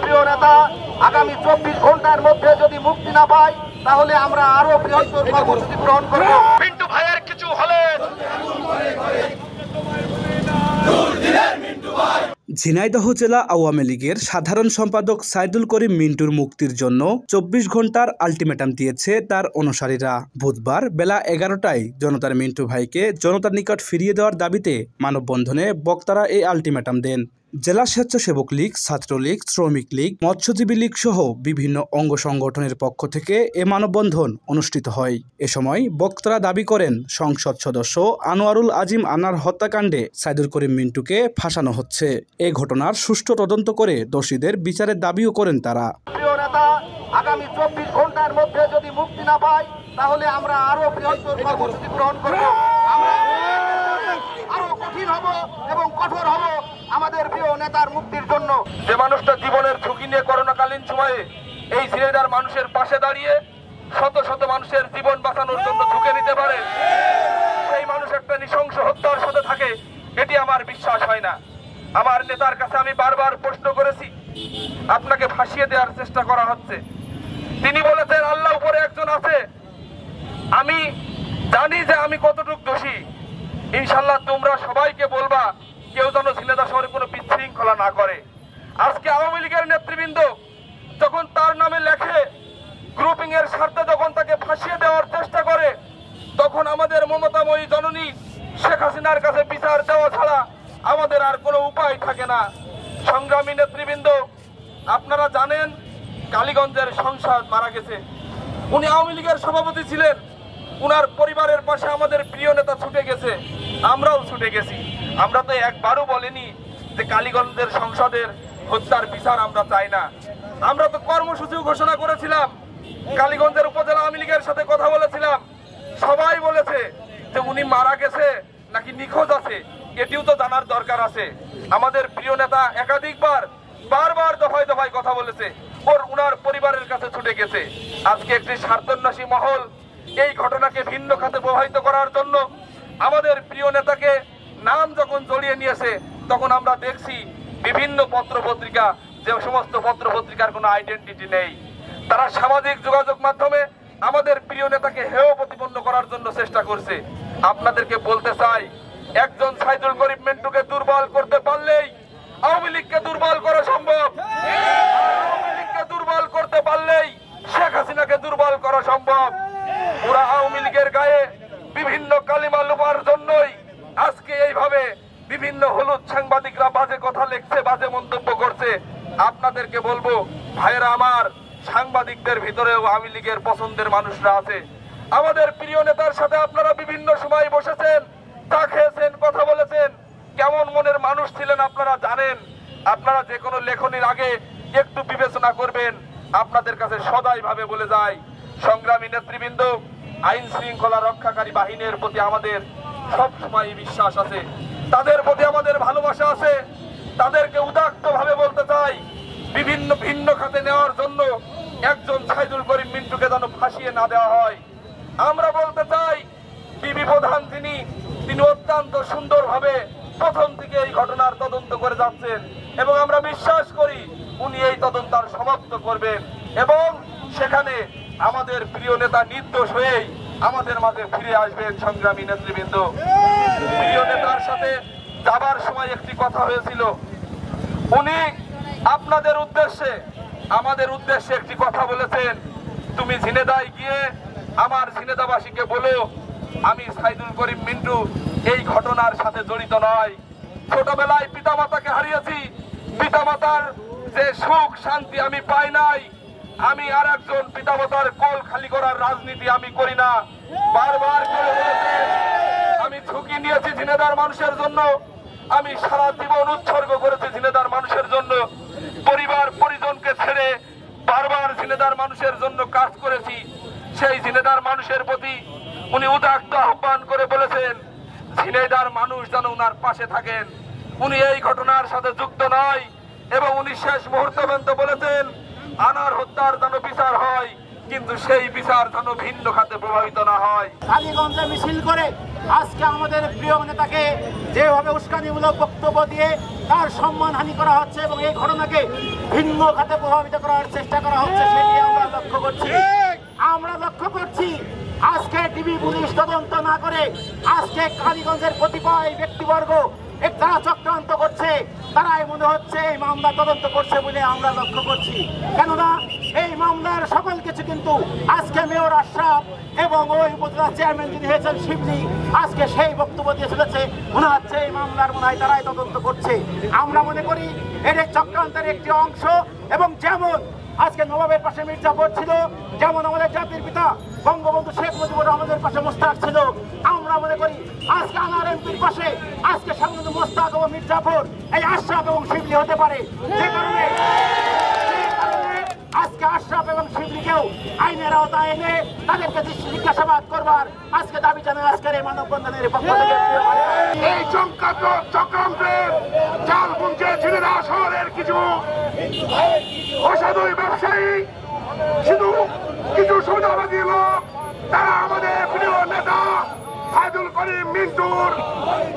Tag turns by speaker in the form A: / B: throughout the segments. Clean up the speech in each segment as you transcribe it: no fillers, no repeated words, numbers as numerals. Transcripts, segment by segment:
A: প্রিয় নেতা, আগামী 24 ঘন্টার মধ্যে যদি মুক্তি না পায় তাহলে আমরা আরো বৃহত্তর কর্মসূচি গ্রহণ করব।
B: মিন্টু ভাইয়ের কিছু হলে
C: ঝিনাইদহ জেলা আওয়ামী লীগের সাধারণ সম্পাদক সাইদুল করিম মিন্টুর মুক্তির জন্য 24 ঘন্টার আলটিমেটাম দিয়েছে তার অনুসারীরা। বুধবার বেলা 11টায় জনতার মিন্টু ভাইকে জনতার নিকট ফিরিয়ে দেওয়ার দাবিতে মানববন্ধনে বক্তারা এই আলটিমেটাম দেন। জেলা স্বেচ্ছাসেবক লীগ, ছাত্রলীগ, শ্রমিক লীগ, মৎস্যজীবী লীগ সহ বিভিন্ন অঙ্গ সংগঠনের পক্ষ থেকে এ মানববন্ধন অনুষ্ঠিত হয়। এ সময় বক্তারা দাবি করেন সংসদ সদস্য আনোয়ারুল আজিম আনার হত্যাকাণ্ডে সাইদুল করিম মিন্টুকে ফাঁসানো হচ্ছে। এ ঘটনার সুষ্ঠু তদন্ত করে দোষীদের বিচারের দাবিও করেন তারা।
A: প্রিয় নেতা, আগামী 24 ঘন্টার মধ্যে যদি মুক্তি না পায় তাহলে আমরা আরো বৃহত্তর কর্মসূচি গ্রহণ করব। আমরা আরো কঠিন হব এবং কঠোর হব আমাদের প্রিয় নেতার মুক্তির জন্য।
B: যে মানুষটা জীবনের ঝুঁকি নিয়ে করোনাকালীন সময়ে এই ঝিনাইদহের মানুষের পাশে দাঁড়িয়ে শত শত মানুষের জীবন বাঁচানোর জন্য ঝুঁকে নিতে পারে, সেই মানুষ একটা নৃশংস হত্যার সাথে থাকে, এটি আমার বিশ্বাস হয় না। আমার নেতার কাছে আমি বারবার প্রশ্ন করেছি, আপনাকে ফাঁসিয়ে দেওয়ার চেষ্টা করা হচ্ছে। তিনি বলেছেন আল্লাহ উপরে একজন আছে। আমি জানি যে আমি কতটুকু দোষী। ইনশাল্লাহ তোমরা সবাইকে বলবা কেউ যেন ঝিনাইদহ শহরে কোনো বিশৃঙ্খলা না করে। আজকে আওয়ামী লীগের নেতৃবৃন্দ যখন তার নামে লেখে, গ্রুপিং এর স্বার্থে যখন তাকে ফাঁসিয়ে দেওয়ার চেষ্টা করে, তখন আমাদের মমতাময়ী জননী শেখ হাসিনার কাছে বিচার দেওয়া ছাড়া আমাদের আর কোনো উপায় থাকে না। সংগ্রামী নেতৃবৃন্দ, আপনারা জানেন কালীগঞ্জের সংসদ মারা গেছে। উনি আওয়ামী লীগের সভাপতি ছিলেন। উনার পরিবারের পাশে আমাদের প্রিয় নেতা ছুটে গেছে, আমরাও ছুটে গেছি। আমরা তো একবারও বলিনি যে কালীগঞ্জের সংসদের হত্যার বিচার আমরা চাই না। আমরা তো কর্মসূচিও ঘোষণা করেছিলাম, কালীগঞ্জের উপজেলা আওয়ামী লীগের সাথে কথা বলেছিলাম। সবাই বলেছে যে উনি মারা গেছে নাকি নিখোঁজ আছে, এটিও তো জানার দরকার আছে। আমাদের প্রিয় নেতা একাধিকবার বারবার দফায় দফায় কথা বলেছে, উনার পরিবারের কাছে ছুটে গেছে। আজকে একটি স্বার্থন্বেষী মহল এই ঘটনাকে ভিন্ন খাতে প্রবাহিত করার জন্য আমাদের প্রিয় নেতাকে নাম যখন জড়িয়ে নিয়েছে, তখন আমরা দেখছি বিভিন্ন পত্রপত্রিকা, যে সমস্ত পত্রপত্রিকার কোনো আইডেন্টিটি নেই, তারা সামাজিক যোগাযোগ মাধ্যমে আমাদের প্রিয় নেতাকে হেয় প্রতিপন্ন করার জন্য চেষ্টা করছে। আপনাদেরকে বলতে চাই, একজন সাইদুল করিম মিন্টুকে দুর্বল করতে পারলেই আওয়ামী লীগকে দুর্বল করা সম্ভব। আওয়ামী লীগকে দুর্বল করতে পারলেই শেখ হাসিনাকে দুর্বল করা সম্ভব। পুরা আওয়ামী লীগের গায়ে বিভিন্ন কালিমা লোপার জন্যই আজকে এইভাবে বিভিন্ন হলুদ সাংবাদিকরা বাজে কথা লিখছে, বাজে মন্তব্য করছে। আপনাদেরকে বলবো ভাইয়েরা আমার, সাংবাদিকদের ভিতরেও আওয়ামী লীগের পছন্দের মানুষরা আছে। আমাদের প্রিয় নেতার সাথে আপনারা বিভিন্ন সময় বসেছেন, চা খেয়েছেন, কথা বলেছেন। কেমন মনের মানুষ ছিলেন আপনারা জানেন। আপনারা যে কোনো লেখনির আগে একটু বিবেচনা করবেন। আপনাদের কাছে সদাই ভাবে বলে যায়, সংগ্রামী নেতৃবৃন্দ, আইন শৃঙ্খলা রক্ষাকারী বাহিনীর প্রতি আমাদের সব সময় বিশ্বাস আছে, তাদের প্রতি আমাদের ভালোবাসা আছে। তাদেরকে উদাত্ত ভাবে বলতে চাই, বিভিন্ন ভিন্ন খাতে নেওয়ার জন্য একজন সাইদুল করিম মিন্টুকে যেন ফাঁসিয়ে না দেওয়া হয়। আমরা বলতে চাই, বিবি প্রধান তিনি অত্যন্ত সুন্দরভাবে প্রথম থেকে এই ঘটনার তদন্ত করে যাচ্ছেন এবং আমরা বিশ্বাস করি উনি এই তদন্ত সমাপ্ত করবেন এবং সেখানে আমাদের প্রিয় নেতা নির্দোষ হয়েই আমাদের মাঝে ফিরে আসবেন। সংগ্রামী নেতৃবৃন্দ, প্রিয় নেতার সাথে যাবার সময় একটি কথা হয়েছিল, উনি আপনাদের উদ্দেশ্যে আমাদের উদ্দেশ্যে একটি কথা বলেছেন, তুমি ঝিনেদায় গিয়ে আমার ঝিনেদাবাসীকে বলো আমি সাইদুল করিম মিন্টু এই ঘটনার সাথে জড়িত নয়। ছোটবেলায় পিতামাতাকে হারিয়েছি, পিতামাতার যে সুখ শান্তি আমি পাই নাই। আমি আর একজন পিতামাতার কোল খালি করার রাজনীতি আমি করি না। বারবার করে বলেছেন আমি ঝুঁকি নিয়েছি ঝিনেদার মানুষের জন্য, আমি সারা জীবন উৎসর্গ করেছি ঝিনেদার মানুষের জন্য, পরিবার পরিজনকে ছেড়ে বারবার ঝিনেদার মানুষের জন্য কাজ করেছি। সেই ঝিনেদার মানুষের প্রতি উনি উদাত্ত আহ্বান করে বলেছেন ঝিনেদার মানুষ যেন উনার পাশে থাকেন। উনি এই ঘটনার সাথে যুক্ত নয় এবং উনি শেষ মুহূর্ত পর্যন্ত বলেছেন আনার হত্যার যেন বিচার হয়, কিন্তু সেই বিচার যেন ভিন্ন খাতে প্রভাবিত না হয়।
A: কালীগঞ্জে মিছিল করে আজকে আমাদের প্রিয় নেতাকে যেভাবে উস্কানিমূলক বক্তব্য দিয়ে তার সম্মানহানি করা হচ্ছে এবং এই ঘটনাকে ভিন্ন খাতে প্রভাবিত করার চেষ্টা করা হচ্ছে, সেটি আমরা লক্ষ্য করছি। আজকে ডিবি পুলিশ তদন্ত না করে আজকে কালীগঞ্জের কতিপয় ব্যক্তিবর্গ তারা চক্রান্ত করছে, তারাই মনে হচ্ছে এই মামলা তদন্ত করছে বলে আমরা লক্ষ্য করছি। কেননা এই মামলার সকল কিছু কিন্তু আজকে মেয়র আশরাফ এবং ওই উপজেলা চেয়ারম্যান যিনি হয়েছেন শিবলি আজকে সেই বক্তব্য দিয়ে চলেছে, মনে হচ্ছে এই মামলার মনে হয় তারাই তদন্ত করছে। আমরা মনে করি এটি চক্রান্তের একটি অংশ, এবং যেমন আজকে নবাবের পাশে মির্জাফর ছিল, যেমন আমাদের জাতির পিতা বঙ্গবন্ধু শেখ মুজিবুর রহমানের পাশে মোস্তাক ছিল, আমরা মনে করি আজকে আনার এমপির পাশে আজকে সামনে মোস্তাক এবং মির্জাফর এই আশরাফ এবং শিবলি হতে পারে। যে কারণে আজকে আশরাফ এবং শিবলিকেও আইনের আওতায় এনে তাদেরকে জিজ্ঞাসাবাদ করবার আজকে দাবি জানায় আজকের এই মানববন্ধনের পক্ষ থেকে।
B: এই চক্রান্তের জাল বুনছে ঝিনাইদহ শহরের কিছু অসাধু ব্যবসায়ী, শুধু কিছু সুবিধাবাদী লোক, তারা আমাদের প্রিয় নেতা সাইদুল করিম মিন্টুর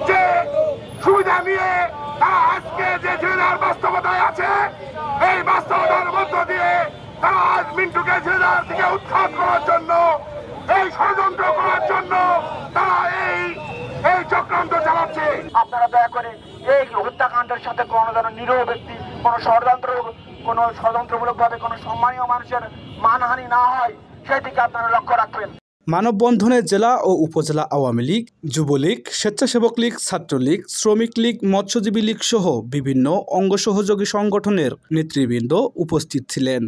B: যে সুবিধা নিয়ে তারা আজকে যে ঝিনাইদহের বাস্তবতায় আছে, এই বাস্তবতার মধ্য দিয়ে তারা আজ মিন্টুকে ঝিনাইদহ থেকে উৎখাত করার জন্য, এই ষড়যন্ত্র করার জন্য তারা এই চক্রান্ত চালাচ্ছে।
A: আপনারা দয়া করে এই হত্যাকাণ্ডের সাথে কোনো যেন নিরীহ ব্যক্তি কোনো ষড়যন্ত্রমূলক ভাবে কোনো সম্মানীয় মানুষের মানহানি না হয়, সেদিকে আপনারা লক্ষ্য রাখবেন।
C: মানববন্ধনে জেলা ও উপজেলা আওয়ামী লীগ, যুবলীগ, স্বেচ্ছাসেবক লীগ, ছাত্রলীগ, শ্রমিক লীগ, মৎস্যজীবী লীগ সহ বিভিন্ন অঙ্গ সহযোগী সংগঠনের নেতৃবৃন্দ উপস্থিত ছিলেন।